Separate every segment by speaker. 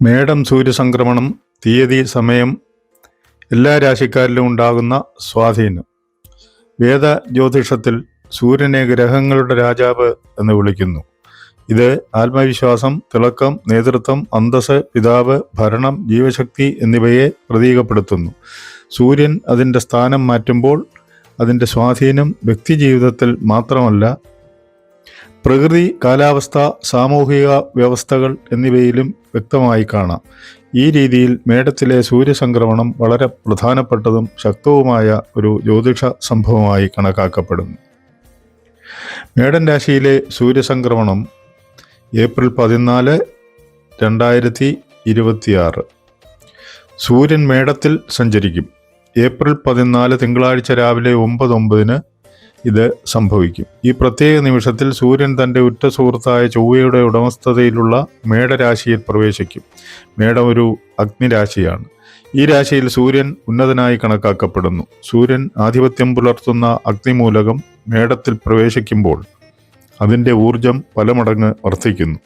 Speaker 1: മേടം സൂര്യസംക്രമണം, തീയതി, സമയം, എല്ലാ രാശിക്കാരിലും ഉണ്ടാകുന്ന സ്വാധീനം. വേദ ജ്യോതിഷത്തിൽ സൂര്യനെ ഗ്രഹങ്ങളുടെ രാജാവ് എന്ന് വിളിക്കുന്നു. ഇത് ആത്മവിശ്വാസം, തിളക്കം, നേതൃത്വം, അന്തസ്സ്, പിതാവ്, ഭരണം, ജീവശക്തി എന്നിവയെ പ്രതീകപ്പെടുത്തുന്നു. സൂര്യൻ അതിൻ്റെ സ്ഥാനം മാറ്റുമ്പോൾ അതിൻ്റെ സ്വാധീനം വ്യക്തിജീവിതത്തിൽ മാത്രമല്ല, പ്രകൃതി, കാലാവസ്ഥ, സാമൂഹിക വ്യവസ്ഥകൾ എന്നിവയിലും വ്യക്തമായി കാണാം. ഈ രീതിയിൽ മേടത്തിലെ സൂര്യസംക്രമണം വളരെ പ്രധാനപ്പെട്ടതും ശക്തവുമായ ഒരു ജ്യോതിഷ സംഭവമായി കണക്കാക്കപ്പെടുന്നു. മേടൻ രാശിയിലെ സൂര്യസംക്രമണം ഏപ്രിൽ 14, 2026. സൂര്യൻ മേടത്തിൽ സഞ്ചരിക്കും. ഏപ്രിൽ 14 തിങ്കളാഴ്ച രാവിലെ 9:09 ഇത് സംഭവിക്കും. ഈ പ്രത്യേക നിമിഷത്തിൽ സൂര്യൻ തൻ്റെ ഉറ്റ സുഹൃത്തായ ചൊവ്വയുടെ ഉടമസ്ഥതയിലുള്ള മേടരാശിയിൽ പ്രവേശിക്കും. മേടം ഒരു അഗ്നിരാശിയാണ്. ഈ രാശിയിൽ സൂര്യൻ ഉന്നതനായി കണക്കാക്കപ്പെടുന്നു. സൂര്യൻ ആധിപത്യം പുലർത്തുന്ന അഗ്നിമൂലകം മേടത്തിൽ പ്രവേശിക്കുമ്പോൾ അതിൻ്റെ ഊർജം പല മടങ്ങ് വർദ്ധിക്കുന്നു.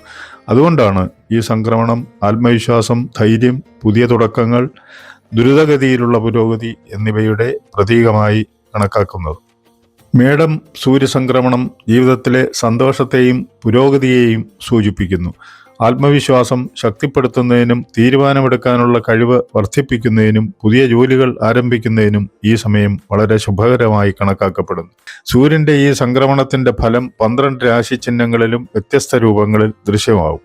Speaker 1: അതുകൊണ്ടാണ് ഈ സംക്രമണം ആത്മവിശ്വാസം, ധൈര്യം, പുതിയ തുടക്കങ്ങൾ, ദ്രുതഗതിയിലുള്ള പുരോഗതി എന്നിവയുടെ പ്രതീകമായി കണക്കാക്കുന്നത്. മേടം സൂര്യസംക്രമണം ജീവിതത്തിലെ സന്തോഷത്തെയും പുരോഗതിയെയും സൂചിപ്പിക്കുന്നു. ആത്മവിശ്വാസം ശക്തിപ്പെടുത്തുന്നതിനും തീരുമാനമെടുക്കാനുള്ള കഴിവ് വർദ്ധിപ്പിക്കുന്നതിനും പുതിയ ജോലികൾ ആരംഭിക്കുന്നതിനും ഈ സമയം വളരെ ശുഭകരമായി കണക്കാക്കപ്പെടുന്നു. സൂര്യന്റെ ഈ സംക്രമണത്തിന്റെ ഫലം 12 രാശിചിഹ്നങ്ങളിലും വ്യത്യസ്ത രൂപങ്ങളിൽ ദൃശ്യമാവും.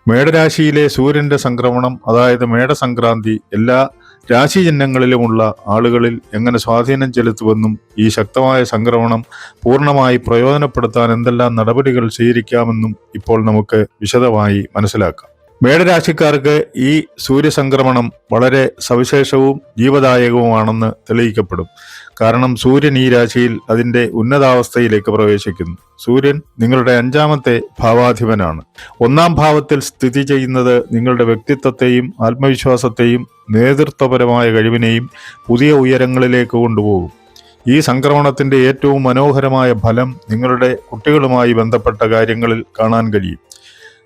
Speaker 1: മേടരാശിയിലെ സൂര്യന്റെ സംക്രമണം, അതായത് മേടസംക്രാന്തി, എല്ലാ രാശിചിഹ്നങ്ങളിലുമുള്ള ആളുകളിൽ എങ്ങനെ സ്വാധീനം ചെലുത്തുമെന്നും ഈ ശക്തമായ സംക്രമണം പൂർണ്ണമായി പ്രയോജനപ്പെടുത്താൻ എന്തെല്ലാം നടപടികൾ സ്വീകരിക്കാമെന്നും ഇപ്പോൾ നമുക്ക് വിശദമായി മനസ്സിലാക്കാം. മേടരാശിക്കാർക്ക് ഈ സൂര്യസംക്രമണം വളരെ സവിശേഷവും ജീവദായകവുമാണെന്ന് തെളിയിക്കപ്പെടും. കാരണം സൂര്യൻ ഈ രാശിയിൽ അതിൻ്റെ ഉന്നതാവസ്ഥയിലേക്ക് പ്രവേശിക്കുന്നു. സൂര്യൻ നിങ്ങളുടെ 5ാമത്തെ ഭാവാധിപനാണ്. 1-ാം ഭാവത്തിൽ സ്ഥിതി ചെയ്യുന്നത് നിങ്ങളുടെ വ്യക്തിത്വത്തെയും ആത്മവിശ്വാസത്തെയും നേതൃത്വപരമായ കഴിവിനെയും പുതിയ ഉയരങ്ങളിലേക്ക് കൊണ്ടുപോകും. ഈ സംക്രമണത്തിൻ്റെ ഏറ്റവും മനോഹരമായ ഫലം നിങ്ങളുടെ കുട്ടികളുമായി ബന്ധപ്പെട്ട കാര്യങ്ങളിൽ കാണാൻ കഴിയും.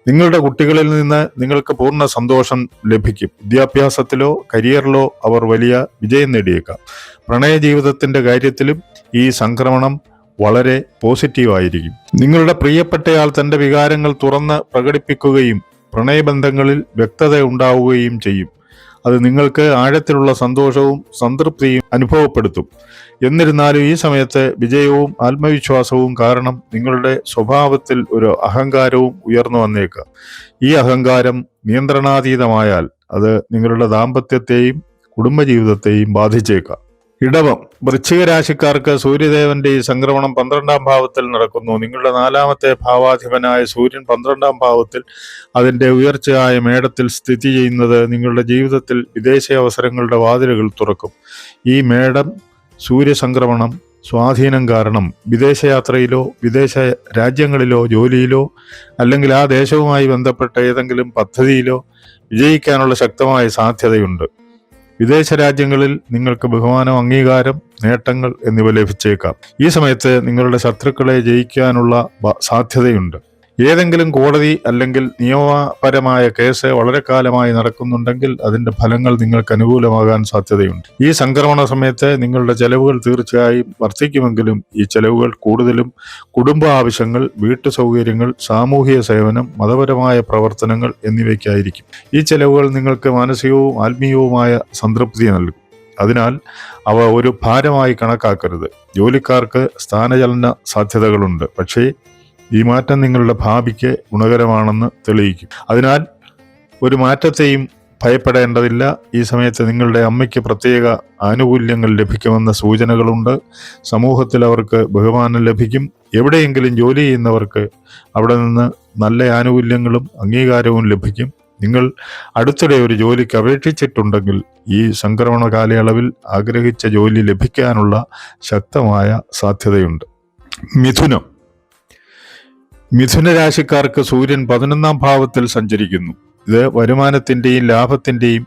Speaker 1: നിങ്ങളുടെ കുട്ടികളിൽ നിന്ന് നിങ്ങൾക്ക് പൂർണ്ണ സന്തോഷം ലഭിക്കും. വിദ്യാഭ്യാസത്തിലോ കരിയറിലോ അവർ വലിയ വിജയം നേടിയേക്കാം. പ്രണയ ജീവിതത്തിന്റെ കാര്യത്തിലും ഈ സംക്രമണം വളരെ പോസിറ്റീവായിരിക്കും. നിങ്ങളുടെ പ്രിയപ്പെട്ടയാൾ തന്റെ വികാരങ്ങൾ തുറന്ന് പ്രകടിപ്പിക്കുകയും പ്രണയബന്ധങ്ങളിൽ വ്യക്തത ഉണ്ടാവുകയും ചെയ്യും. അത് നിങ്ങൾക്ക് ആഴത്തിലുള്ള സന്തോഷവും സംതൃപ്തിയും അനുഭവപ്പെടുത്തും. എന്നിരുന്നാലും ഈ സമയത്ത് വിജയവും ആത്മവിശ്വാസവും കാരണം നിങ്ങളുടെ സ്വഭാവത്തിൽ ഒരു അഹങ്കാരവും ഉയർന്നു വന്നേക്കാം. ഈ അഹങ്കാരം നിയന്ത്രണാതീതമായാൽ അത് നിങ്ങളുടെ ദാമ്പത്യത്തെയും കുടുംബജീവിതത്തെയും ബാധിച്ചേക്കാം. ഇടവം വൃശ്ചിക രാശിക്കാർക്ക് സൂര്യദേവന്റെ ഈ സംക്രമണം 12-ാം ഭാവത്തിൽ നടക്കുന്നു. നിങ്ങളുടെ 4ാമത്തെ ഭാവാധിപനായ സൂര്യൻ 12-ാം ഭാവത്തിൽ അതിൻ്റെ ഉയർച്ചയായ മേടത്തിൽ സ്ഥിതി ചെയ്യുന്നത് നിങ്ങളുടെ ജീവിതത്തിൽ വിദേശ അവസരങ്ങളുടെ വാതിലുകൾ തുറക്കും. ഈ മേടം സൂര്യസംക്രമണം സ്വാധീനം കാരണം വിദേശയാത്രയിലോ വിദേശ രാജ്യങ്ങളിലോ ജോലിയിലോ അല്ലെങ്കിൽ ആ ദേശവുമായി ബന്ധപ്പെട്ട ഏതെങ്കിലും പദ്ധതിയിലോ വിജയിക്കാനുള്ള ശക്തമായ സാധ്യതയുണ്ട്. വിദേശ രാജ്യങ്ങളിൽ നിങ്ങൾക്ക് ബഹുമാനം, അംഗീകാരം, നേട്ടങ്ങൾ എന്നിവ ലഭിച്ചേക്കാം. ഈ സമയത്ത് നിങ്ങളുടെ ശത്രുക്കളെ ജയിക്കാനുള്ള സാധ്യതയുണ്ട്. ഏതെങ്കിലും കോടതി അല്ലെങ്കിൽ നിയമപരമായ കേസ് വളരെ കാലമായി നടക്കുന്നുണ്ടെങ്കിൽ അതിന്റെ ഫലങ്ങൾ നിങ്ങൾക്ക് അനുകൂലമാകാൻ സാധ്യതയുണ്ട്. ഈ സംക്രമണ സമയത്ത് നിങ്ങളുടെ ചെലവുകൾ തീർച്ചയായും വർദ്ധിക്കുമെങ്കിലും ഈ ചെലവുകൾ കൂടുതലും കുടുംബ ആവശ്യങ്ങൾ, വീട്ടു സൗകര്യങ്ങൾ, സാമൂഹിക സേവനം, മതപരമായ പ്രവർത്തനങ്ങൾ എന്നിവയ്ക്കായിരിക്കും. ഈ ചെലവുകൾ നിങ്ങൾക്ക് മാനസികവും ആത്മീയവുമായ സംതൃപ്തി നൽകും. അതിനാൽ അവ ഒരു ഭാരമായി കണക്കാക്കരുത്. ജോലിക്കാർക്ക് സ്ഥാനചലന സാധ്യതകളുണ്ട്, പക്ഷേ ഈ മാറ്റം നിങ്ങളുടെ ഭാവിക്ക് ഗുണകരമാണെന്ന് തെളിയിക്കും. അതിനാൽ ഒരു മാറ്റത്തെയും ഭയപ്പെടേണ്ടതില്ല. ഈ സമയത്ത് നിങ്ങളുടെ അമ്മയ്ക്ക് പ്രത്യേക ആനുകൂല്യങ്ങൾ ലഭിക്കുമെന്ന സൂചനകളുണ്ട്. സമൂഹത്തിൽ അവർക്ക് ബഹുമാനം ലഭിക്കും. എവിടെയെങ്കിലും ജോലി ചെയ്യുന്നവർക്ക് അവിടെ നിന്ന് നല്ല ആനുകൂല്യങ്ങളും അംഗീകാരവും ലഭിക്കും. നിങ്ങൾ അടുത്തിടെ ഒരു ജോലിക്ക് അപേക്ഷിച്ചിട്ടുണ്ടെങ്കിൽ ഈ സംക്രമണ കാലയളവിൽ ആഗ്രഹിച്ച ജോലി ലഭിക്കാനുള്ള ശക്തമായ സാധ്യതയുണ്ട്. മിഥുന രാശിക്കാർക്ക് സൂര്യൻ 11-ാം ഭാവത്തിൽ സഞ്ചരിക്കുന്നു. ഇത് വരുമാനത്തിൻ്റെയും ലാഭത്തിൻ്റെയും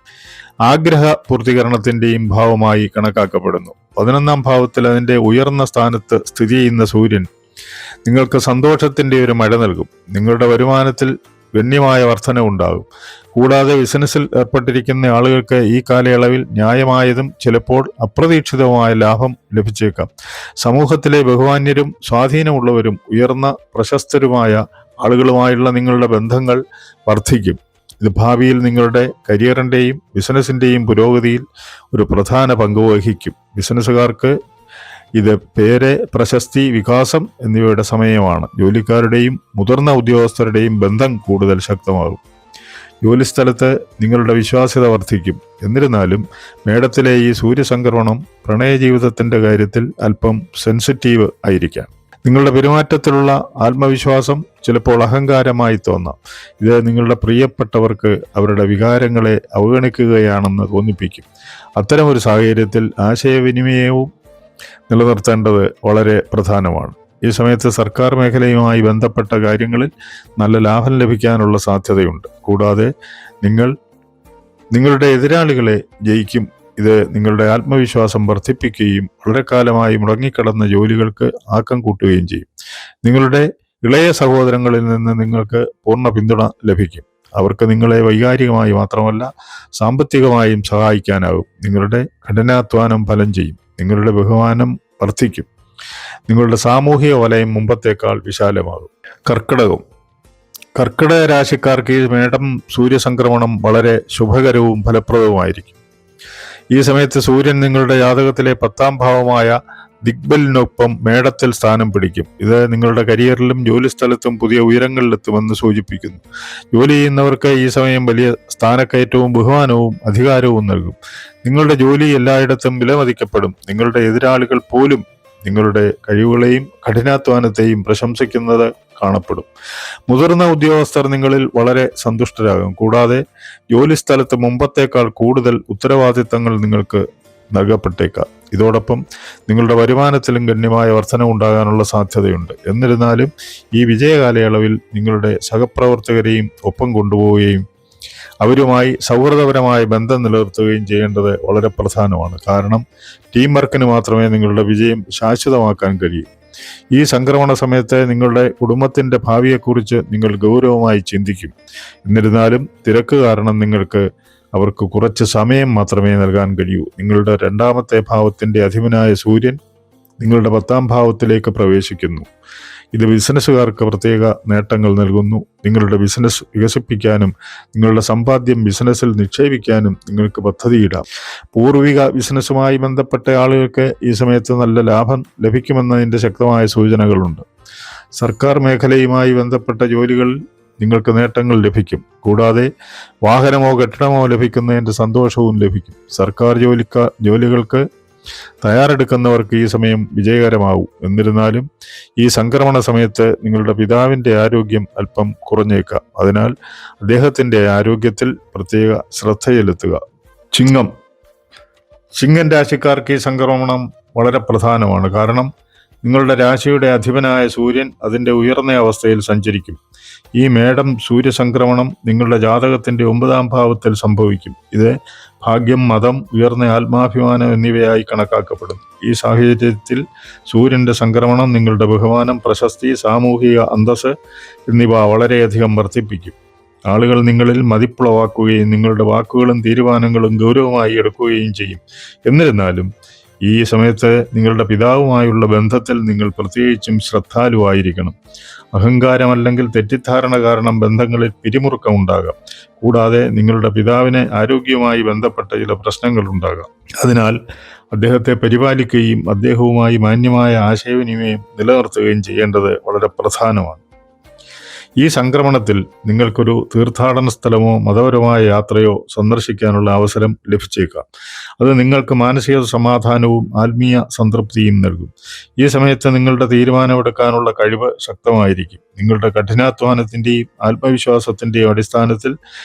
Speaker 1: ആഗ്രഹ പൂർത്തീകരണത്തിൻ്റെയും ഭാവമായി കണക്കാക്കപ്പെടുന്നു. 11-ാം ഭാവത്തിൽ അതിൻ്റെ ഉയർന്ന സ്ഥാനത്ത് സ്ഥിതി ചെയ്യുന്ന സൂര്യൻ നിങ്ങൾക്ക് സന്തോഷത്തിൻ്റെ ഒരു മഴ നൽകും. നിങ്ങളുടെ വരുമാനത്തിൽ ഗണ്യമായ വർധനവുണ്ടാകും. കൂടാതെ ബിസിനസ്സിൽ ഏർപ്പെട്ടിരിക്കുന്ന ആളുകൾക്ക് ഈ കാലയളവിൽ ന്യായമായതും ചിലപ്പോൾ അപ്രതീക്ഷിതവുമായ ലാഭം ലഭിച്ചേക്കാം. സമൂഹത്തിലെ ബഹുമാന്യരും സ്വാധീനമുള്ളവരും ഉയർന്ന പ്രശസ്തരുമായ ആളുകളുമായുള്ള നിങ്ങളുടെ ബന്ധങ്ങൾ വർദ്ധിക്കും. ഇത് ഭാവിയിൽ നിങ്ങളുടെ കരിയറിൻ്റെയും ബിസിനസ്സിൻ്റെയും പുരോഗതിയിൽ ഒരു പ്രധാന പങ്ക് വഹിക്കും. ബിസിനസ്സുകാർക്ക് ഇത് പേര്, പ്രശസ്തി, വികാസം എന്നിവയുടെ സമയമാണ്. ജോലിക്കാരുടെയും മുതിർന്ന ഉദ്യോഗസ്ഥരുടെയും ബന്ധം കൂടുതൽ ശക്തമാകും. ജോലിസ്ഥലത്ത് നിങ്ങളുടെ വിശ്വാസ്യത വർദ്ധിക്കും. എന്നിരുന്നാലും മേടത്തിലെ ഈ സൂര്യസംക്രമണം പ്രണയജീവിതത്തിൻ്റെ കാര്യത്തിൽ അല്പം സെൻസിറ്റീവ് ആയിരിക്കാം. നിങ്ങളുടെ പെരുമാറ്റത്തിലുള്ള ആത്മവിശ്വാസം ചിലപ്പോൾ അഹങ്കാരമായി തോന്നാം. ഇത് നിങ്ങളുടെ പ്രിയപ്പെട്ടവർക്ക് അവരുടെ വികാരങ്ങളെ അവഗണിക്കുകയാണെന്ന് തോന്നിപ്പിക്കും. അത്തരമൊരു സാഹചര്യത്തിൽ ആശയവിനിമയവും നിലനിർത്തേണ്ടത് വളരെ പ്രധാനമാണ്. ഈ സമയത്ത് സർക്കാർ മേഖലയുമായി ബന്ധപ്പെട്ട കാര്യങ്ങളിൽ നല്ല ലാഭം ലഭിക്കാനുള്ള സാധ്യതയുണ്ട്. കൂടാതെ നിങ്ങളുടെ എതിരാളികളെ ജയിക്കും. ഇത് നിങ്ങളുടെ ആത്മവിശ്വാസം വർദ്ധിപ്പിക്കുകയും വളരെ കാലമായി മുടങ്ങിക്കിടന്ന ജോലികൾക്ക് ആക്കം കൂട്ടുകയും ചെയ്യും. നിങ്ങളുടെ ഇളയ സഹോദരങ്ങളിൽ നിന്ന് നിങ്ങൾക്ക് പൂർണ്ണ പിന്തുണ ലഭിക്കും. അവർക്ക് നിങ്ങളെ വൈകാരികമായി മാത്രമല്ല സാമ്പത്തികമായും സഹായിക്കാനാകും. നിങ്ങളുടെ കഠിനാധ്വാനം ഫലം ചെയ്യും. നിങ്ങളുടെ ബഹുമാനം വർദ്ധിക്കും. നിങ്ങളുടെ സാമൂഹിക വലയം മുമ്പത്തേക്കാൾ വിശാലമാകും. കർക്കിടക രാശിക്കാർക്ക് ഈ മേടം സൂര്യസംക്രമണം വളരെ ശുഭകരവും ഫലപ്രദവുമായിരിക്കും. ഈ സമയത്ത് സൂര്യൻ നിങ്ങളുടെ ജാതകത്തിലെ 10ാം ഭാവമായ ദിഗ്ബലിനൊപ്പം മേടത്തിൽ സ്ഥാനം പിടിക്കും. ഇത് നിങ്ങളുടെ കരിയറിലും ജോലിസ്ഥലത്തും പുതിയ ഉയരങ്ങളിലെത്തുമെന്ന് സൂചിപ്പിക്കുന്നു. ജോലി ചെയ്യുന്നവർക്ക് ഈ സമയം വലിയ സ്ഥാനക്കയറ്റവും ബഹുമാനവും അധികാരവും നൽകും. നിങ്ങളുടെ ജോലി എല്ലായിടത്തും വിലമതിക്കപ്പെടും. നിങ്ങളുടെ എതിരാളികൾ പോലും നിങ്ങളുടെ കഴിവുകളെയും കഠിനാധ്വാനത്തെയും പ്രശംസിക്കുന്നത് കാണപ്പെടും. മുതിർന്ന ഉദ്യോഗസ്ഥർ നിങ്ങളിൽ വളരെ സന്തുഷ്ടരാകും. കൂടാതെ ജോലിസ്ഥലത്ത് മുമ്പത്തേക്കാൾ കൂടുതൽ ഉത്തരവാദിത്തങ്ങൾ നിങ്ങൾക്ക് നൽകപ്പെട്ടേക്കാം. ഇതോടൊപ്പം നിങ്ങളുടെ വരുമാനത്തിലും ഗണ്യമായ വർധനവുണ്ടാകാനുള്ള സാധ്യതയുണ്ട്. എന്നിരുന്നാലും ഈ വിജയകാലയളവിൽ നിങ്ങളുടെ സഹപ്രവർത്തകരെയും ഒപ്പം കൊണ്ടുപോവുകയും അവരുമായി സൗഹൃദപരമായ ബന്ധം നിലനിർത്തുകയും ചെയ്യേണ്ടത് വളരെ പ്രധാനമാണ്. കാരണം ടീം വർക്കിന് മാത്രമേ നിങ്ങളുടെ വിജയം ശാശ്വതമാക്കാൻ കഴിയൂ. ഈ സംക്രമണ സമയത്ത് നിങ്ങളുടെ കുടുംബത്തിൻ്റെ ഭാവിയെക്കുറിച്ച് നിങ്ങൾ ഗൗരവമായി ചിന്തിക്കും. എന്നിരുന്നാലും തിരക്ക് കാരണം നിങ്ങൾക്ക് അവർക്ക് കുറച്ച് സമയം മാത്രമേ നൽകാൻ കഴിയൂ. നിങ്ങളുടെ 2ാമത്തെ ഭാവത്തിൻ്റെ അധിപനായ സൂര്യൻ നിങ്ങളുടെ 10ാം ഭാവത്തിലേക്ക് പ്രവേശിക്കുന്നു. ഇത് ബിസിനസ്സുകാർക്ക് പ്രത്യേക നേട്ടങ്ങൾ നൽകുന്നു. നിങ്ങളുടെ ബിസിനസ് വികസിപ്പിക്കാനും നിങ്ങളുടെ സമ്പാദ്യം ബിസിനസ്സിൽ നിക്ഷേപിക്കാനും നിങ്ങൾക്ക് പദ്ധതിയിടാം. പൂർവിക ബിസിനസ്സുമായി ബന്ധപ്പെട്ട ആളുകൾക്ക് ഈ സമയത്ത് നല്ല ലാഭം ലഭിക്കുമെന്നതിൻ്റെ ശക്തമായ സൂചനകളുണ്ട്. സർക്കാർ മേഖലയുമായി ബന്ധപ്പെട്ട ജോലികളിൽ നിങ്ങൾക്ക് നേട്ടങ്ങൾ ലഭിക്കും. കൂടാതെ വാഹനമോ കെട്ടിടമോ ലഭിക്കുന്നതിൻ്റെ സന്തോഷവും ലഭിക്കും. സർക്കാർ ജോലികൾക്ക് തയ്യാറെടുക്കുന്നവർക്ക് ഈ സമയം വിജയകരമാവും. എന്നിരുന്നാലും ഈ സംക്രമണ സമയത്ത് നിങ്ങളുടെ പിതാവിൻ്റെ ആരോഗ്യം അല്പം കുറഞ്ഞേക്കാം. അതിനാൽ അദ്ദേഹത്തിൻ്റെ ആരോഗ്യത്തിൽ പ്രത്യേക ശ്രദ്ധ ചെലുത്തുക. ചിങ്ങൻ രാശിക്കാർക്ക് ഈ സംക്രമണം വളരെ പ്രധാനമാണ്. കാരണം നിങ്ങളുടെ രാശിയുടെ അധിപനായ സൂര്യൻ അതിൻ്റെ ഉയർന്ന അവസ്ഥയിൽ സഞ്ചരിക്കും. ഈ മേടം സൂര്യസംക്രമണം നിങ്ങളുടെ ജാതകത്തിൻ്റെ 9ാം ഭാവത്തിൽ സംഭവിക്കും. ഇത് ഭാഗ്യം, മതം, ഉയർന്ന ആത്മാഭിമാനം എന്നിവയായി കണക്കാക്കപ്പെടുന്നു. ഈ സാഹചര്യത്തിൽ സൂര്യൻ്റെ സംക്രമണം നിങ്ങളുടെ ബഹുമാനം, പ്രശസ്തി, സാമൂഹിക അന്തസ്സ് എന്നിവ വളരെയധികം വർദ്ധിപ്പിക്കും. ആളുകൾ നിങ്ങളിൽ മതിപ്പുളവാക്കുകയും നിങ്ങളുടെ വാക്കുകളും തീരുമാനങ്ങളും ഗൗരവമായി എടുക്കുകയും ചെയ്യും. എന്നിരുന്നാലും ഈ സമയത്ത് നിങ്ങളുടെ പിതാവുമായുള്ള ബന്ധത്തിൽ നിങ്ങൾ പ്രത്യേകിച്ചും ശ്രദ്ധാലുവായിരിക്കണം. അഹങ്കാരമല്ലെങ്കിൽ തെറ്റിദ്ധാരണ കാരണം ബന്ധങ്ങളിൽ പിരിമുറുക്കം ഉണ്ടാകാം. കൂടാതെ നിങ്ങളുടെ പിതാവിന് ആരോഗ്യവുമായി ബന്ധപ്പെട്ട ചില പ്രശ്നങ്ങൾ ഉണ്ടാകാം. അതിനാൽ അദ്ദേഹത്തെ പരിപാലിക്കുകയും അദ്ദേഹവുമായി മാന്യമായ ആശയവിനിമയം നിലനിർത്തുകയും ചെയ്യേണ്ടത് വളരെ പ്രധാനമാണ്. ഈ സംക്രമണത്തിൽ നിങ്ങൾക്കൊരു തീർത്ഥാടന സ്ഥലമോ മതപരമായ യാത്രയോ സന്ദർശിക്കാനുള്ള അവസരം ലഭിച്ചേക്കാം. അത് നിങ്ങൾക്ക് മാനസിക സമാധാനവും ആത്മീയ സംതൃപ്തിയും നൽകും. ഈ സമയത്ത് നിങ്ങളുടെ തീരുമാനമെടുക്കാനുള്ള കഴിവ് ശക്തമായിരിക്കും. നിങ്ങളുടെ കഠിനാധ്വാനത്തിൻ്റെയും ആത്മവിശ്വാസത്തിൻ്റെയും അടിസ്ഥാനത്തിൽ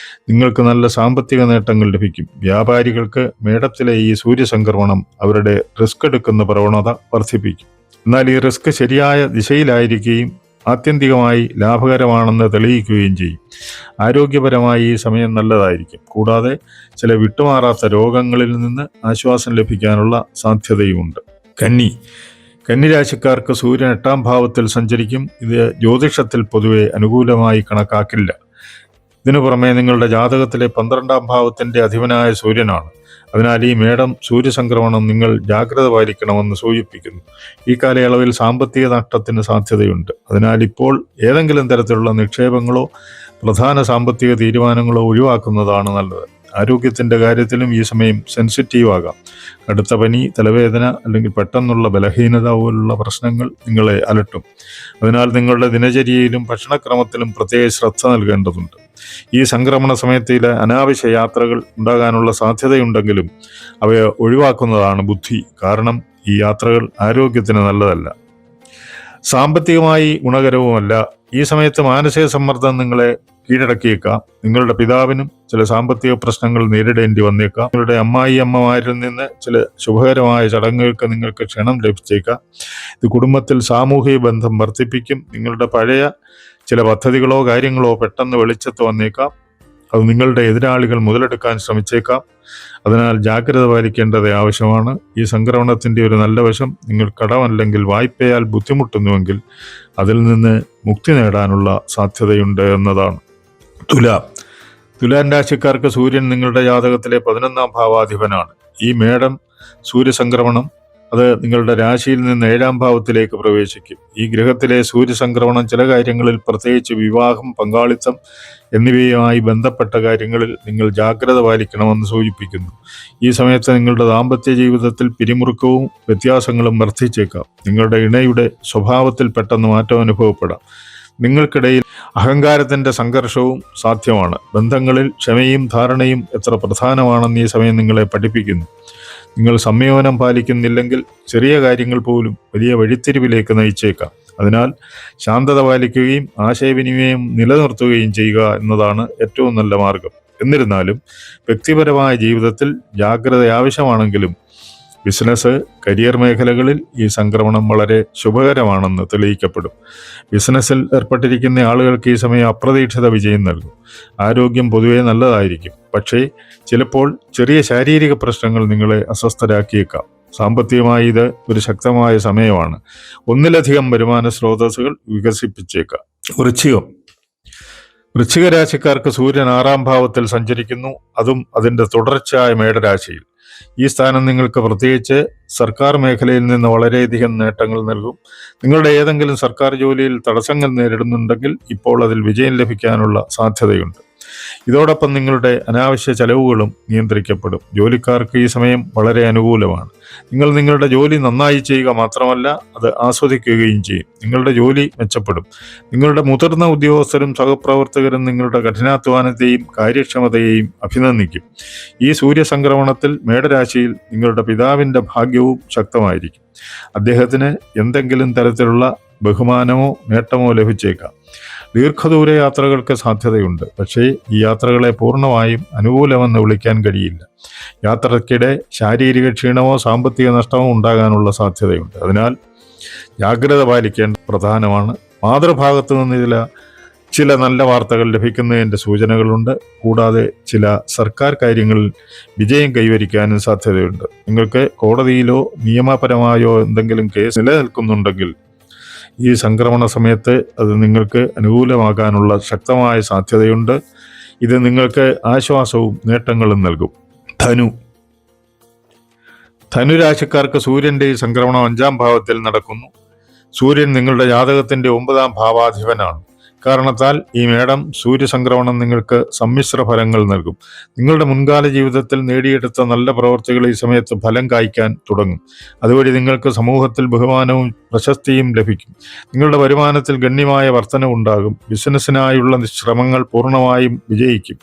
Speaker 1: നിങ്ങൾക്ക് നല്ല സാമ്പത്തിക നേട്ടങ്ങൾ ലഭിക്കും. വ്യാപാരികൾക്ക് മേടത്തിലെ ഈ സൂര്യസംക്രമണം അവരുടെ റിസ്ക് എടുക്കുന്ന പ്രവണത വർദ്ധിപ്പിക്കും. എന്നാൽ ഈ റിസ്ക് ശരിയായ ദിശയിലായിരിക്കുകയും ആത്യന്തികമായി ലാഭകരമാണെന്ന് തെളിയിക്കുകയും ചെയ്യും. ആരോഗ്യപരമായി ഈ സമയം നല്ലതായിരിക്കും. കൂടാതെ ചില വിട്ടുമാറാത്ത രോഗങ്ങളിൽ നിന്ന് ആശ്വാസം ലഭിക്കാനുള്ള സാധ്യതയുമുണ്ട്. കന്നിരാശിക്കാർക്ക് സൂര്യൻ 8ാം ഭാവത്തിൽ സഞ്ചരിക്കും. ഇത് ജ്യോതിഷത്തിൽ പൊതുവെ അനുകൂലമായി കണക്കാക്കില്ല. ഇതിനു പുറമെ നിങ്ങളുടെ ജാതകത്തിലെ 12ാം ഭാവത്തിന്റെ അധിപനായ സൂര്യനാണ്. അതിനാൽ ഈ മേടം സൂര്യസംക്രമണം നിങ്ങൾ ജാഗ്രത പാലിക്കണമെന്ന് സൂചിപ്പിക്കുന്നു. ഈ കാലയളവിൽ സാമ്പത്തിക നഷ്ടത്തിന് സാധ്യതയുണ്ട്. അതിനാൽ ഇപ്പോൾ ഏതെങ്കിലും തരത്തിലുള്ള നിക്ഷേപങ്ങളോ പ്രധാന സാമ്പത്തിക തീരുമാനങ്ങളോ ഒഴിവാക്കുന്നതാണ് നല്ലത്. ആരോഗ്യത്തിൻ്റെ കാര്യത്തിലും ഈ സമയം സെൻസിറ്റീവ് ആകാം. കടുത്ത പനി, തലവേദന അല്ലെങ്കിൽ പെട്ടെന്നുള്ള ബലഹീനത പോലുള്ള പ്രശ്നങ്ങൾ നിങ്ങളെ അലട്ടും. അതിനാൽ നിങ്ങളുടെ ദിനചര്യയിലും ഭക്ഷണക്രമത്തിലും പ്രത്യേക ശ്രദ്ധ നൽകേണ്ടതുണ്ട്. ഈ സംക്രമണ സമയത്തിലെ അനാവശ്യ യാത്രകൾ ഉണ്ടാകാനുള്ള സാധ്യതയുണ്ടെങ്കിലും അവയെ ഒഴിവാക്കുന്നതാണ് ബുദ്ധി. കാരണം ഈ യാത്രകൾ ആരോഗ്യത്തിന് നല്ലതല്ല, സാമ്പത്തികമായി ഗുണകരവുമല്ല. ഈ സമയത്ത് മാനസിക സമ്മർദ്ദം നിങ്ങളെ കീഴടക്കിയേക്കാം. നിങ്ങളുടെ പിതാവിനും ചില സാമ്പത്തിക പ്രശ്നങ്ങൾ നേരിടേണ്ടി വന്നേക്കാം. നിങ്ങളുടെ അമ്മായിയമ്മമാരിൽ നിന്ന് ചില ശുഭകരമായ ചടങ്ങുകൾക്ക് നിങ്ങൾക്ക് ക്ഷണം ലഭിച്ചേക്കാം. ഇത് കുടുംബത്തിൽ സാമൂഹിക ബന്ധം വർദ്ധിപ്പിക്കും. നിങ്ങളുടെ പഴയ ചില പദ്ധതികളോ കാര്യങ്ങളോ പെട്ടെന്ന് വെളിച്ചത്ത് വന്നേക്കാം. അത് നിങ്ങളുടെ എതിരാളികൾ മുതലെടുക്കാൻ ശ്രമിച്ചേക്കാം. അതിനാൽ ജാഗ്രത പാലിക്കേണ്ടത് ആവശ്യമാണ്. ഈ സംക്രമണത്തിൻ്റെ ഒരു നല്ല വശം, നിങ്ങൾ കടമല്ലെങ്കിൽ വായ്പയാൽ ബുദ്ധിമുട്ടുന്നുവെങ്കിൽ അതിൽ നിന്ന് മുക്തി നേടാനുള്ള സാധ്യതയുണ്ട് എന്നതാണ്. തുലാം രാശിക്കാർക്ക് സൂര്യൻ നിങ്ങളുടെ ജാതകത്തിലെ 11ാം ഭാവാധിപനാണ്. ഈ മേടം സൂര്യസംക്രമണം അത് നിങ്ങളുടെ രാശിയിൽ നിന്ന് 7ാം ഭാവത്തിലേക്ക് പ്രവേശിക്കും. ഈ ഗ്രഹത്തിലെ സൂര്യസംക്രമണം ചില കാര്യങ്ങളിൽ, പ്രത്യേകിച്ച് വിവാഹം, പങ്കാളിത്തം എന്നിവയുമായി ബന്ധപ്പെട്ട കാര്യങ്ങളിൽ നിങ്ങൾ ജാഗ്രത പാലിക്കണമെന്ന് സൂചിപ്പിക്കുന്നു. ഈ സമയത്ത് നിങ്ങളുടെ ദാമ്പത്യ ജീവിതത്തിൽ പിരിമുറുക്കവും വ്യത്യാസങ്ങളും വർദ്ധിച്ചേക്കാം. നിങ്ങളുടെ ഇണയുടെ സ്വഭാവത്തിൽ പെട്ടെന്ന് മാറ്റം അനുഭവപ്പെടാം. നിങ്ങൾക്കിടയിൽ അഹങ്കാരത്തിൻ്റെ സംഘർഷവും സാധ്യമാണ്. ബന്ധങ്ങളിൽ ക്ഷമയും ധാരണയും എത്ര പ്രധാനമാണെന്ന് ഈ സമയം നിങ്ങളെ പഠിപ്പിക്കുന്നു. നിങ്ങൾ സംയമനം പാലിക്കുന്നില്ലെങ്കിൽ ചെറിയ കാര്യങ്ങൾ പോലും വലിയ വഴിത്തിരിവിലേക്ക് നയിച്ചേക്കാം. അതിനാൽ ശാന്തത പാലിക്കുകയും ആശയവിനിമയം നിലനിർത്തുകയും ചെയ്യുക എന്നതാണ് ഏറ്റവും നല്ല മാർഗം. എന്നിരുന്നാലും വ്യക്തിപരമായ ജീവിതത്തിൽ ജാഗ്രത ആവശ്യമാണെങ്കിലും ബിസിനസ്, കരിയർ മേഖലകളിൽ ഈ സംക്രമണം വളരെ ശുഭകരമാണെന്ന് തെളിയിക്കപ്പെടും. ബിസിനസ്സിൽ ഏർപ്പെട്ടിരിക്കുന്ന ആളുകൾക്ക് ഈ സമയം അപ്രതീക്ഷിത വിജയം നൽകും. ആരോഗ്യം പൊതുവെ നല്ലതായിരിക്കും, പക്ഷേ ചിലപ്പോൾ ചെറിയ ശാരീരിക പ്രശ്നങ്ങൾ നിങ്ങളെ അസ്വസ്ഥരാക്കിയേക്കാം. സാമ്പത്തികമായി ഇത് ഒരു ശക്തമായ സമയമാണ്. ഒന്നിലധികം വരുമാന സ്രോതസ്സുകൾ വികസിപ്പിച്ചേക്കാം. വൃശ്ചിക രാശിക്കാർക്ക് സൂര്യൻ 6ാം ഭാവത്തിൽ സഞ്ചരിക്കുന്നു, അതും അതിൻ്റെ തുടർച്ചയായ മേടരാശിയിൽ. ഈ സ്ഥാനം നിങ്ങൾക്ക് പ്രത്യേകിച്ച് സർക്കാർ മേഖലയിൽ നിന്ന് വളരെയധികം നേട്ടങ്ങൾ നൽകും. നിങ്ങളുടെ ഏതെങ്കിലും സർക്കാർ ജോലിയിൽ തടസ്സങ്ങൾ നേരിടുന്നുണ്ടെങ്കിൽ ഇപ്പോൾ അതിൽ വിജയം ലഭിക്കാനുള്ള സാധ്യതയുണ്ട്. ഇതോടൊപ്പം നിങ്ങളുടെ അനാവശ്യ ചെലവുകളും നിയന്ത്രിക്കപ്പെടും. ജോലിക്കാർക്ക് ഈ സമയം വളരെ അനുകൂലമാണ്. നിങ്ങൾ നിങ്ങളുടെ ജോലി നന്നായി ചെയ്യുക മാത്രമല്ല, അത് ആസ്വദിക്കുകയും ചെയ്യും. നിങ്ങളുടെ ജോലി മെച്ചപ്പെടും. നിങ്ങളുടെ മുതിർന്ന ഉദ്യോഗസ്ഥരും സഹപ്രവർത്തകരും നിങ്ങളുടെ കഠിനാധ്വാനത്തെയും കാര്യക്ഷമതയെയും അഭിനന്ദിക്കും. ഈ സൂര്യസംക്രമണത്തിൽ മേടരാശിയിൽ നിങ്ങളുടെ പിതാവിൻ്റെ ഭാഗ്യവും ശക്തമായിരിക്കും. അദ്ദേഹത്തിന് എന്തെങ്കിലും തരത്തിലുള്ള ബഹുമാനമോ നേട്ടമോ ലഭിച്ചേക്കാം. ദീർഘദൂര യാത്രകൾക്ക് സാധ്യതയുണ്ട്, പക്ഷേ ഈ യാത്രകളെ പൂർണ്ണമായും അനുകൂലമെന്ന് വിളിക്കാൻ കഴിയില്ല. യാത്രയ്ക്കിടെ ശാരീരിക ക്ഷീണമോ സാമ്പത്തിക നഷ്ടമോ ഉണ്ടാകാനുള്ള സാധ്യതയുണ്ട്. അതിനാൽ ജാഗ്രത പാലിക്കേണ്ടത് പ്രധാനമാണ്. മാതൃഭാഗത്തു നിന്ന് ചില നല്ല വാർത്തകൾ ലഭിക്കുന്നതിൻ്റെ സൂചനകളുണ്ട്. കൂടാതെ ചില സർക്കാർ കാര്യങ്ങളിൽ വിജയം കൈവരിക്കാനും സാധ്യതയുണ്ട്. നിങ്ങൾക്ക് കോടതിയിലോ നിയമപരമായോ എന്തെങ്കിലും കേസ് നിലനിൽക്കുന്നുണ്ടെങ്കിൽ ഈ സംക്രമണ സമയത്ത് അത് നിങ്ങൾക്ക് അനുകൂലമാകാനുള്ള ശക്തമായ സാധ്യതയുണ്ട്. ഇത് നിങ്ങൾക്ക് ആശ്വാസവും നേട്ടങ്ങളും നൽകും. ധനുരാശിക്കാർക്ക് സൂര്യൻ്റെ ഈ സംക്രമണം 5ാം ഭാവത്തിൽ നടക്കുന്നു. സൂര്യൻ നിങ്ങളുടെ ജാതകത്തിൻ്റെ 9ാം ഭാവാധിപനാണ്. കാരണത്താൽ ഈ മേടം സൂര്യസംക്രമണം നിങ്ങൾക്ക് സമ്മിശ്ര ഫലങ്ങൾ നൽകും. നിങ്ങളുടെ മുൻകാല ജീവിതത്തിൽ നേടിയെടുത്ത നല്ല പ്രവർത്തികൾ ഈ സമയത്ത് ഫലം കായ്ക്കാൻ തുടങ്ങും. അതുവഴി നിങ്ങൾക്ക് സമൂഹത്തിൽ ബഹുമാനവും പ്രശസ്തിയും ലഭിക്കും. നിങ്ങളുടെ വരുമാനത്തിൽ ഗണ്യമായ വർധനവുണ്ടാകും. ബിസിനസ്സിനായുള്ള ശ്രമങ്ങൾ പൂർണ്ണമായും വിജയിക്കും.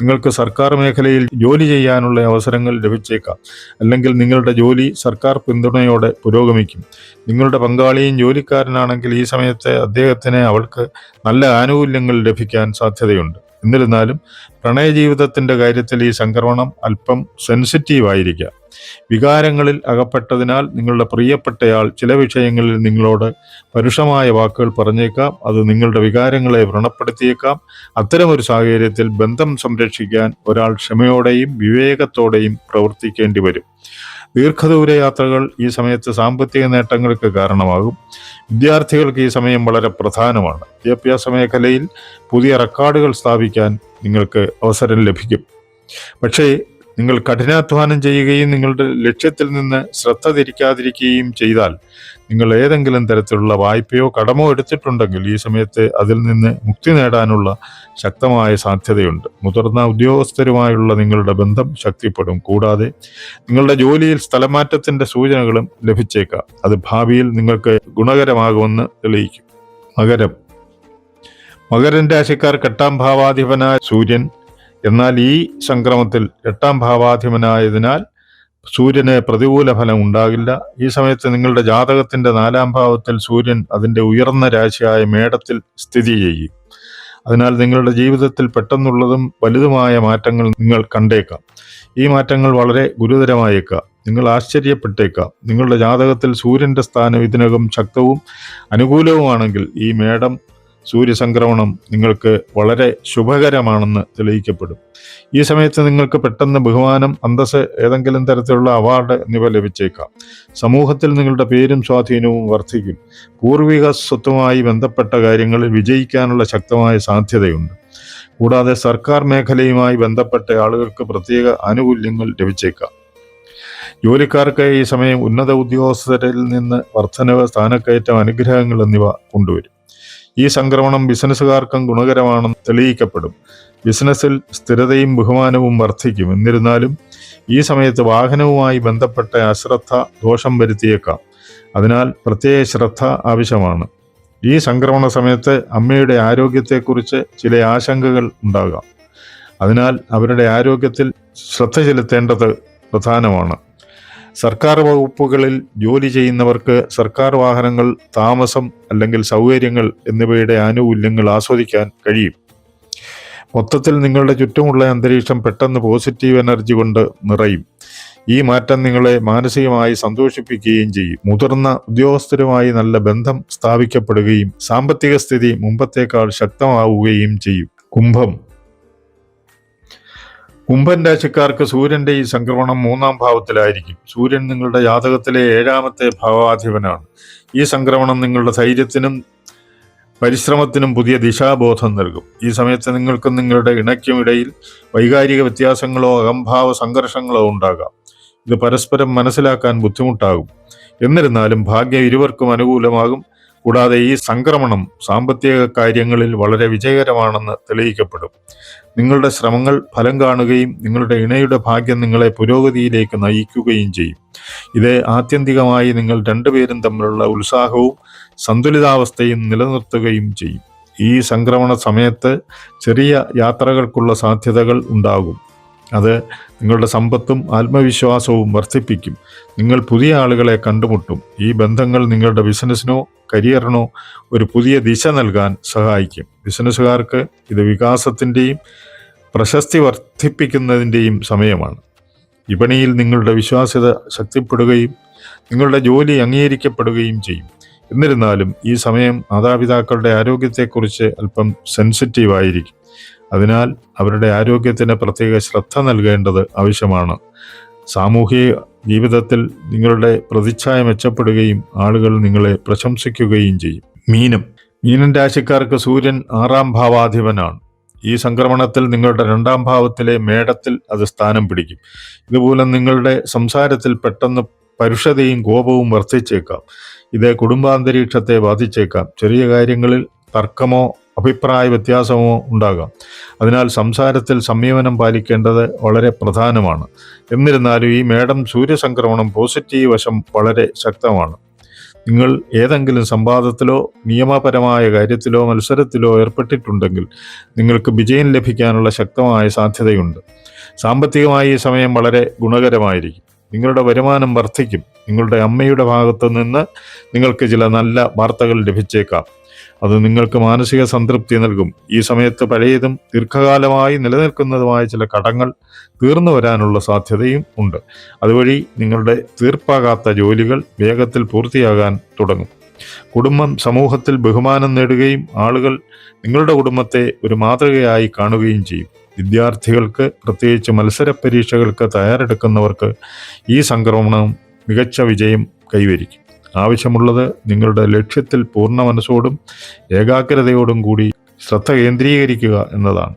Speaker 1: നിങ്ങൾക്ക് സർക്കാർ മേഖലയിൽ ജോലി ചെയ്യാനുള്ള അവസരങ്ങൾ ലഭിച്ചേക്കാം. അല്ലെങ്കിൽ നിങ്ങളുടെ ജോലി സർക്കാർ പിന്തുണയോടെ പുരോഗമിക്കും. നിങ്ങളുടെ പങ്കാളിയും ജോലിക്കാരനാണെങ്കിൽ ഈ സമയത്ത് അദ്ദേഹത്തിന് അവൾക്ക് നല്ല ആനുകൂല്യങ്ങൾ ലഭിക്കാൻ സാധ്യതയുണ്ട്. എന്നിരുന്നാലും പ്രണയജീവിതത്തിൻ്റെ കാര്യത്തിൽ ഈ സംക്രമണം അല്പം സെൻസിറ്റീവായിരിക്കാം. വികാരങ്ങളിൽ അകപ്പെട്ടതിനാൽ നിങ്ങളുടെ പ്രിയപ്പെട്ടയാൾ ചില വിഷയങ്ങളിൽ നിങ്ങളോട് പരുഷമായ വാക്കുകൾ പറഞ്ഞേക്കാം. അത് നിങ്ങളുടെ വികാരങ്ങളെ വ്രണപ്പെടുത്തിയേക്കാം. അത്തരമൊരു സാഹചര്യത്തിൽ ബന്ധം സംരക്ഷിക്കാൻ ഒരാൾ ക്ഷമയോടെയും വിവേകത്തോടെയും പ്രവർത്തിക്കേണ്ടി വരും. ദീർഘദൂര യാത്രകൾ ഈ സമയത്ത് സാമ്പത്തിക നേട്ടങ്ങൾക്ക് കാരണമാകും. വിദ്യാർത്ഥികൾക്ക് ഈ സമയം വളരെ പ്രധാനമാണ്. വിദ്യാഭ്യാസ മേഖലയിൽ പുതിയ റെക്കോർഡുകൾ സ്ഥാപിക്കാൻ നിങ്ങൾക്ക് അവസരം ലഭിക്കും. പക്ഷേ നിങ്ങൾ കഠിനാധ്വാനം ചെയ്യുകയും നിങ്ങളുടെ ലക്ഷ്യത്തിൽ നിന്ന് ശ്രദ്ധ തിരിക്കാതിരിക്കുകയും ചെയ്താൽ, നിങ്ങൾ ഏതെങ്കിലും തരത്തിലുള്ള വായ്പയോ കടമോ എടുത്തിട്ടുണ്ടെങ്കിൽ ഈ സമയത്ത് അതിൽ നിന്ന് മുക്തി നേടാനുള്ള ശക്തമായ സാധ്യതയുണ്ട്. മുതിർന്ന ഉദ്യോഗസ്ഥരുമായുള്ള നിങ്ങളുടെ ബന്ധം ശക്തിപ്പെടും. കൂടാതെ നിങ്ങളുടെ ജോലിയിൽ സ്ഥലമാറ്റത്തിന്റെ സൂചനകളും ലഭിച്ചേക്കാം. അത് ഭാവിയിൽ നിങ്ങൾക്ക് ഗുണകരമാകുമെന്ന് തെളിയിക്കും. മകരം രാശിക്കാർക്ക് 8ാം ഭാവാധിപനായ സൂര്യൻ, എന്നാൽ ഈ സംക്രമത്തിൽ 8ാം ഭാവാധിപനായതിനാൽ സൂര്യന് പ്രതികൂല ഫലം ഉണ്ടാകില്ല. ഈ സമയത്ത് നിങ്ങളുടെ ജാതകത്തിന്റെ 4ാം ഭാവത്തിൽ സൂര്യൻ അതിന്റെ ഉയർന്ന രാശിയായ മേടത്തിൽ സ്ഥിതി ചെയ്യും. അതിനാൽ നിങ്ങളുടെ ജീവിതത്തിൽ പെട്ടെന്നുള്ളതും വലുതുമായ മാറ്റങ്ങൾ നിങ്ങൾ കണ്ടേക്കാം. ഈ മാറ്റങ്ങൾ വളരെ ഗുരുതരമായേക്കാം. നിങ്ങൾ ആശ്ചര്യപ്പെട്ടേക്കാം. നിങ്ങളുടെ ജാതകത്തിൽ സൂര്യന്റെ സ്ഥാനം ഇതിനകം ശക്തവും അനുകൂലവുമാണെങ്കിൽ ഈ മേടം സൂര്യസംക്രമണം നിങ്ങൾക്ക് വളരെ ശുഭകരമാണെന്ന് തെളിയിക്കപ്പെടും. ഈ സമയത്ത് നിങ്ങൾക്ക് പെട്ടെന്ന് ബഹുമാനം, അന്തസ്സ്, ഏതെങ്കിലും തരത്തിലുള്ള അവാർഡ് എന്നിവ ലഭിച്ചേക്കാം. സമൂഹത്തിൽ നിങ്ങളുടെ പേരും സ്വാധീനവും വർദ്ധിക്കും. പൂർവിക സ്വത്തുമായി ബന്ധപ്പെട്ട കാര്യങ്ങളിൽ വിജയിക്കാനുള്ള ശക്തമായ സാധ്യതയുണ്ട്. കൂടാതെ സർക്കാർ മേഖലയുമായി ബന്ധപ്പെട്ട ആളുകൾക്ക് പ്രത്യേക ആനുകൂല്യങ്ങൾ ലഭിച്ചേക്കാം. ജോലിക്കാർക്ക് ഈ സമയം ഉന്നത ഉദ്യോഗസ്ഥരിൽ നിന്ന് വർധനവ്, സ്ഥാനക്കയറ്റം, അനുഗ്രഹങ്ങൾ എന്നിവ കൊണ്ടുവരും. ഈ സംക്രമണം ബിസിനസ്സുകാർക്കും ഗുണകരമാണെന്ന് തെളിയിക്കപ്പെടും. ബിസിനസ്സിൽ സ്ഥിരതയും ബഹുമാനവും വർദ്ധിക്കും. എന്നിരുന്നാലും ഈ സമയത്ത് വാഹനവുമായി ബന്ധപ്പെട്ട അശ്രദ്ധ ദോഷം വരുത്തിയേക്കാം. അതിനാൽ പ്രത്യേക ശ്രദ്ധ ആവശ്യമാണ്. ഈ സംക്രമണ സമയത്ത് അമ്മയുടെ ആരോഗ്യത്തെക്കുറിച്ച് ചില ആശങ്കകൾ ഉണ്ടാകാം. അതിനാൽ അവരുടെ ആരോഗ്യത്തിൽ ശ്രദ്ധ ചെലുത്തേണ്ടത് പ്രധാനമാണ്. സർക്കാർ വകുപ്പുകളിൽ ജോലി ചെയ്യുന്നവർക്ക് സർക്കാർ വാഹനങ്ങൾ, താമസം അല്ലെങ്കിൽ സൗകര്യങ്ങൾ എന്നിവയുടെ ആനുകൂല്യങ്ങൾ ആസ്വദിക്കാൻ കഴിയും. മൊത്തത്തിൽ നിങ്ങളുടെ ചുറ്റുമുള്ള അന്തരീക്ഷം പെട്ടെന്ന് പോസിറ്റീവ് എനർജി കൊണ്ട് നിറയും. ഈ മാറ്റം നിങ്ങളെ മാനസികമായി സന്തോഷിപ്പിക്കുകയും ചെയ്യും. മുതിർന്ന ഉദ്യോഗസ്ഥരുമായി നല്ല ബന്ധം സ്ഥാപിക്കപ്പെടുകയും സാമ്പത്തിക സ്ഥിതി മുമ്പത്തേക്കാൾ ശക്തമാവുകയും ചെയ്യും. കുംഭൻ രാശിക്കാർക്ക് സൂര്യന്റെ ഈ സംക്രമണം 3ാം ഭാവത്തിലായിരിക്കും. സൂര്യൻ നിങ്ങളുടെ ജാതകത്തിലെ 7ാമത്തെ ഭാവാധിപനാണ്. ഈ സംക്രമണം നിങ്ങളുടെ ധൈര്യത്തിനും പരിശ്രമത്തിനും പുതിയ ദിശാബോധം നൽകും. ഈ സമയത്ത് നിങ്ങൾക്കും നിങ്ങളുടെ ഇണയ്ക്കും ഇടയിൽ വൈകാരിക വ്യത്യാസങ്ങളോ അഹംഭാവ സംഘർഷങ്ങളോ ഉണ്ടാകാം. ഇത് പരസ്പരം മനസ്സിലാക്കാൻ ബുദ്ധിമുട്ടാകും. എന്നിരുന്നാലും ഭാഗ്യം ഇരുവർക്കും അനുകൂലമാകും. കൂടാതെ ഈ സംക്രമണം സാമ്പത്തിക കാര്യങ്ങളിൽ വളരെ വിജയകരമാണെന്ന് തെളിയിക്കപ്പെടും. നിങ്ങളുടെ ശ്രമങ്ങൾ ഫലം കാണുകയും നിങ്ങളുടെ ഇണയുടെ ഭാഗ്യം നിങ്ങളെ പുരോഗതിയിലേക്ക് നയിക്കുകയും ചെയ്യും. ഇത് ആത്യന്തികമായി നിങ്ങൾ രണ്ടുപേരും തമ്മിലുള്ള ഉത്സാഹവും സന്തുലിതാവസ്ഥയും നിലനിർത്തുകയും ചെയ്യും. ഈ സംക്രമണ സമയത്ത് ചെറിയ യാത്രകൾക്കുള്ള സാധ്യതകൾ ഉണ്ടാകും. അത് നിങ്ങളുടെ സമ്പത്തും ആത്മവിശ്വാസവും വർദ്ധിപ്പിക്കും. നിങ്ങൾ പുതിയ ആളുകളെ കണ്ടുമുട്ടും. ഈ ബന്ധങ്ങൾ നിങ്ങളുടെ ബിസിനസ്സിനോ കരിയറിനോ ഒരു പുതിയ ദിശ നൽകാൻ സഹായിക്കും. ബിസിനസ്സുകാർക്ക് ഇത് വികാസത്തിൻ്റെയും പ്രശസ്തി വർദ്ധിപ്പിക്കുന്നതിൻ്റെയും സമയമാണ്. വിപണിയിൽ നിങ്ങളുടെ വിശ്വാസ്യത ശക്തിപ്പെടുകയും നിങ്ങളുടെ ജോലി അംഗീകരിക്കപ്പെടുകയും ചെയ്യും. എന്നിരുന്നാലും ഈ സമയം മാതാപിതാക്കളുടെ ആരോഗ്യത്തെക്കുറിച്ച് അല്പം സെൻസിറ്റീവായിരിക്കും. അതിനാൽ അവരുടെ ആരോഗ്യത്തിന് പ്രത്യേക ശ്രദ്ധ നൽകേണ്ടത് ആവശ്യമാണ്. സാമൂഹിക ജീവിതത്തിൽ നിങ്ങളുടെ പ്രതിച്ഛായ മെച്ചപ്പെടുകയും ആളുകൾ നിങ്ങളെ പ്രശംസിക്കുകയും ചെയ്യും. മീനൻ രാശിക്കാർക്ക് സൂര്യൻ 6ാം ഭാവാധിപനാണ്. ഈ സംക്രമണത്തിൽ നിങ്ങളുടെ 2ാം ഭാവത്തിലെ മേടത്തിൽ അത് സ്ഥാനം പിടിക്കും. ഇതുമൂലം നിങ്ങളുടെ സംസാരത്തിൽ പെട്ടെന്ന് പരുഷതയും കോപവും വർദ്ധിച്ചേക്കാം. ഇത് കുടുംബാന്തരീക്ഷത്തെ ബാധിച്ചേക്കാം. ചെറിയ കാര്യങ്ങളിൽ തർക്കമോ അഭിപ്രായ വ്യത്യാസമോ ഉണ്ടാകാം. അതിനാൽ സംസാരത്തിൽ സംയമനം പാലിക്കേണ്ടത് വളരെ പ്രധാനമാണ്. എന്നിരുന്നാലും ഈ മേടം സൂര്യസംക്രമണം പോസിറ്റീവ് വശം വളരെ ശക്തമാണ്. നിങ്ങൾ ഏതെങ്കിലും സംവാദത്തിലോ നിയമപരമായ കാര്യത്തിലോ മത്സരത്തിലോ ഏർപ്പെട്ടിട്ടുണ്ടെങ്കിൽ നിങ്ങൾക്ക് വിജയം ലഭിക്കാനുള്ള ശക്തമായ സാധ്യതയുണ്ട്. സാമ്പത്തികമായി ഈ സമയം വളരെ ഗുണകരമായിരിക്കും. നിങ്ങളുടെ വരുമാനം വർദ്ധിക്കും. നിങ്ങളുടെ അമ്മയുടെ ഭാഗത്തു നിന്ന് നിങ്ങൾക്ക് ചില നല്ല വാർത്തകൾ ലഭിച്ചേക്കാം. അത് നിങ്ങൾക്ക് മാനസിക സംതൃപ്തി നൽകും. ഈ സമയത്ത് പഴയതും ദീർഘകാലമായി നിലനിൽക്കുന്നതുമായ ചില കടങ്ങൾ തീർന്നു വരാനുള്ള സാധ്യതയും ഉണ്ട്. അതുവഴി നിങ്ങളുടെ തീർപ്പാകാത്ത ജോലികൾ വേഗത്തിൽ പൂർത്തിയാകാൻ തുടങ്ങും. കുടുംബം സമൂഹത്തിൽ ബഹുമാനം നേടുകയും ആളുകൾ നിങ്ങളുടെ കുടുംബത്തെ ഒരു മാതൃകയായി കാണുകയും ചെയ്യും. വിദ്യാർത്ഥികൾക്ക്, പ്രത്യേകിച്ച് മത്സര പരീക്ഷകൾക്ക് തയ്യാറെടുക്കുന്നവർക്ക് ഈ സംക്രമണം മികച്ച വിജയം കൈവരിക്കും. ആവശ്യമുള്ളത് നിങ്ങളുടെ ലക്ഷ്യത്തിൽ പൂർണ്ണ മനസ്സോടും ഏകാഗ്രതയോടും കൂടി ശ്രദ്ധ കേന്ദ്രീകരിക്കുക എന്നതാണ്.